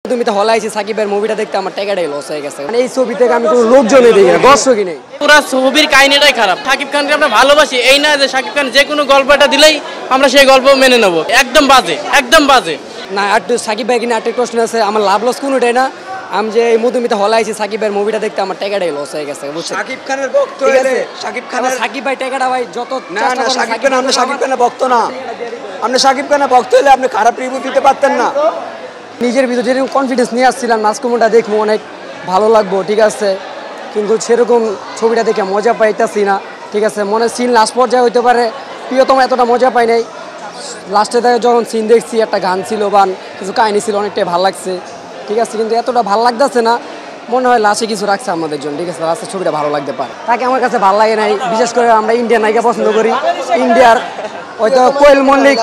তুমি তো হলে আইছি সাকিবের মুভিটা দেখতে আমার টাকাটাই লস হয়ে গেছে। মানে এই ছবি থেকে আমি কোনো লোকজনই দেখি না, দর্শকই নেই। পুরো ছবির কাহিনীটাই খারাপ। সাকিব খানকে আমরা ভালোবাসি, এই না যে সাকিব খান যে কোনো গল্পটা দিলেই আমরা সেই গল্প মেনে নেব। একদম বাজে, একদম বাজে। না একটু সাকিব ভাই কিনা একটা প্রশ্ন আছে, আমার লাভ লস কোনোটাই না। আমি যে এই মধুমিতা হলে আইছি সাকিবের মুভিটা দেখতে আমার টাকাটাই লস হয়ে গেছে। সাকিব খানের ভক্ত হইলে সাকিব ভাই টাকাটা ভাই যত না না সাকিব খান, আপনি সাকিব খানের ভক্ত না। আপনি সাকিব খানের ভক্ত হলে আপনি খারাপ রিভিউ দিতে পারতেন না। নিজের ভিতরে যেরকম কনফিডেন্স নিয়ে আসছিলাম নাচকুমোটা দেখবো অনেক ভালো লাগবো, ঠিক আছে, কিন্তু সেরকম ছবিটা দেখে মজা পাইতেছি না। ঠিক আছে, মনে সিন লাস্ট পর্যায়ে হইতে পারে প্রিয়তম এতটা মজা পাই নাই। লাস্টে দেখে যখন সিন দেখছি একটা গান ছিল বা কিছু কাহিনী ছিল, অনেকটাই ভালো লাগছে, ঠিক আছে, কিন্তু এতটা ভালো লাগতেছে না। মনে হয় লাস্টে কিছু রাখছে আমাদের জন্য, ঠিক আছে, লাস্টের ছবিটা ভালো লাগতে পারে। তাকে আমার কাছে ভালো লাগে নাই, বিশেষ করে আমরা ইন্ডিয়ান নায়িকা পছন্দ করি। ইন্ডিয়ার হয়তো কোয়েল মল্লিক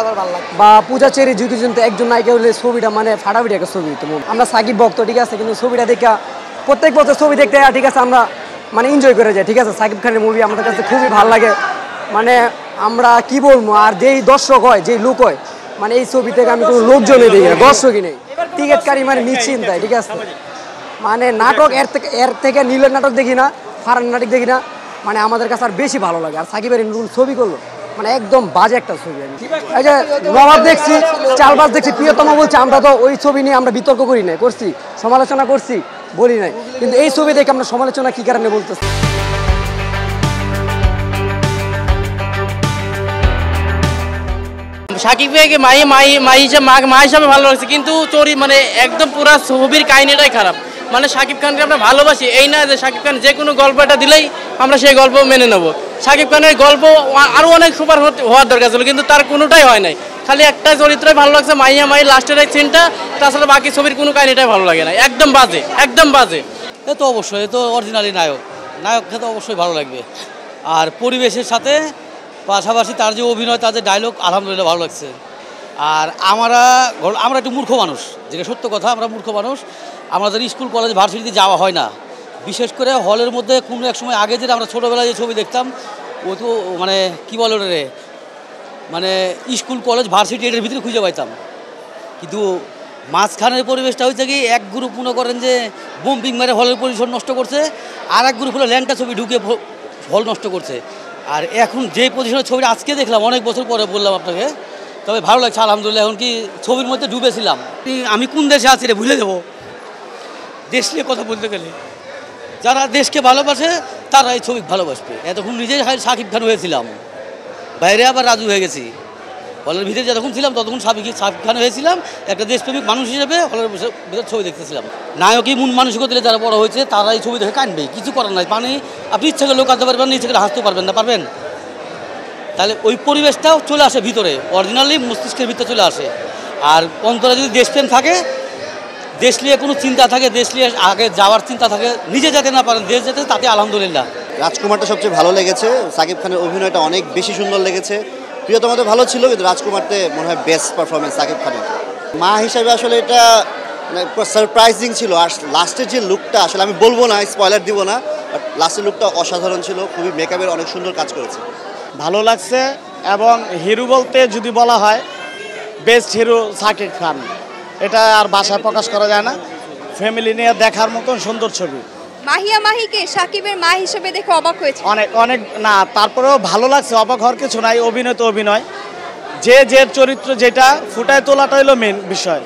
বা পূজা চেরি যুগি কিন্তু একজন নায়িকা হলে ছবিটা মানে ফাটাফাটি একটা ছবি। তো আমরা সাকিব ভক্ত, ঠিক আছে, কিন্তু ছবিটা দেখা প্রত্যেক বছর ছবি দেখতে, ঠিক আছে, আমরা মানে এনজয় করে যাই। ঠিক আছে, সাকিব খানের মুভি আমাদের কাছে খুবই ভালো লাগে। মানে আমরা কি বলবো, আর যেই দর্শক হয়, যেই লোক হয়, মানে এই ছবি থেকে আমি কোনো লোকজনই দেখি না, দর্শকই নেই। টিকিটকারী মানে নিশ্চিন্তায়, ঠিক আছে, মানে নাটক এর থেকে নীলের নাটক দেখি না, ফারান নাটক দেখি না, মানে আমাদের কাছে আর বেশি ভালো লাগে। আর সাকিবের ছবি করলো মানে একদম বাজে একটা ছবি। আমি এই যে নবাব দেখছি, চালবাজ দেখছি, প্রিয়তম বলছে, আমরা তো ওই ছবি নিয়ে আমরা বিতর্ক করি নাই, করছি সমালোচনা করছি, বলি নাই, কিন্তু এই ছবি দেখে আমরা সমালোচনা কি কারণে বলতেছি। সাকিব ভাইকে মা হিসাবে ভালো লাগছে, কিন্তু মানে একদম পুরো ছবির কাহিনীটাই খারাপ। মানে সাকিব খানকে আমরা ভালোবাসি, এই না যে সাকিব খান যে কোনো গল্পটা দিলেই আমরা সেই গল্প মেনে নেব। সাকিব খানের গল্প আরও অনেক সুপার হওয়ার দরকার ছিল, কিন্তু তার কোনোটাই হয় নাই। খালি একটাই চরিত্রই ভালো লাগছে, মাই লাস্টের এই সিনটা, তাছাড়া বাকি ছবির কোনো কাহিনীটাই ভালো লাগে না। একদম বাজে, একদম বাজে। এ তো অবশ্যই, এ তো অরিজিনালি নায়ককে তো অবশ্যই ভালো লাগবে। আর পরিবেশের সাথে পাশাপাশি তার যে অভিনয়, তার যে ডায়লগ, আলহামদুলিল্লাহ ভালো লাগছে। আর আমরা একটু মূর্খ মানুষ, যেটা সত্য কথা, আমরা মূর্খ মানুষ। আমাদের স্কুল কলেজ ভার্সিটিতে যাওয়া হয় না, বিশেষ করে হলের মধ্যে কোনো এক সময় আগে যেটা আমরা ছোটোবেলায় যে ছবি দেখতাম, ও তো মানে কী বলে রে, মানে স্কুল কলেজ ভার্সিটি এটার ভিতরে খুঁজে পাইতাম। কিন্তু মাঝখানের পরিবেশটা হয়েছে কি, এক গ্রুপ মনে করেন যে বোম্পিং মেরে হলের পরিসর নষ্ট করছে, আর এক গ্রুপ হলো ল্যাংটা ছবি ঢুকে হল নষ্ট করছে। আর এখন যে পজিশনের ছবিটা আজকে দেখলাম, অনেক বছর পরে বললাম আপনাকে, তবে ভালো লাগছে আলহামদুলিল্লাহ। এখন কি ছবির মধ্যে ডুবেছিলাম, আমি কোন দেশে আছি রে ভুলে দেবো। দেশ নিয়ে কথা বলতে গেলে যারা দেশকে ভালোবাসে তারা এই ছবি ভালোবাসবে। এতক্ষণ নিজেই সাকিব খান হয়েছিলাম, বাইরে আবার রাজু হয়ে গেছি। হলের ভিতরে যতক্ষণ ছিলাম ততক্ষণ সাকিব খান হয়েছিলাম, একটা দেশপ্রেমিক মানুষ হিসেবে হলের ভিতরে ছবি দেখতেছিলাম। নায়কই মন মানসিকতা দিলে যারা বড় হয়েছে তারা এই ছবি দেখে কাঁদবে, কিছু করার নাই। মানে আপনি ইচ্ছা করলেও কাঁদতে পারবেন না, ইচ্ছা করলে হাসতে পারবেন না, পারবেন? তাহলে ওই পরিবেশটাও চলে আসে ভিতরে, অরিজিনালি মস্তিষ্কের ভিতরে চলে আসে। আর অন্তরে যদি দেশপ্রেম থাকে, দেশ নিয়ে কোনো চিন্তা থাকে, দেশ নিয়ে আগে যাওয়ার চিন্তা থাকে, নিজে যেতে না পারেন, দেশ যেতে, তাতে আলহামদুলিল্লাহ। রাজকুমারটা সবচেয়ে ভালো লেগেছে, সাকিব খানের অভিনয়টা অনেক বেশি সুন্দর লেগেছে। প্রিয়তমাতে ভালো ছিল, কিন্তু রাজকুমারতে মনে হয় বেস্ট পারফরমেন্স সাকিব খানের। মা হিসাবে আসলে এটা মানে সারপ্রাইজিং ছিল। আর লাস্টের যে লুকটা, আসলে আমি বলবো না, স্পয়লার দিব না, বাট লাস্টের লুকটা অসাধারণ ছিল, খুবই মেকআপের অনেক সুন্দর কাজ করেছে, ভালো লাগছে। এবং হিরো বলতে যদি বলা হয়, বেস্ট হিরো সাকিব খান, এটা আর ভাষায় প্রকাশ করা যায় না। ফ্যামিলি নিয়ে দেখার মতন সুন্দর ছবি। মাহিকে সাকিবের মা হিসেবে দেখে অবাক হয়েছে অনেক না, তারপরেও ভালো লাগছে, অবাক হওয়ার কিছু নাই। অভিনয় তো অভিনয়, যে চরিত্র যেটা ফুটায় তোলাটা হলো মেন বিষয়।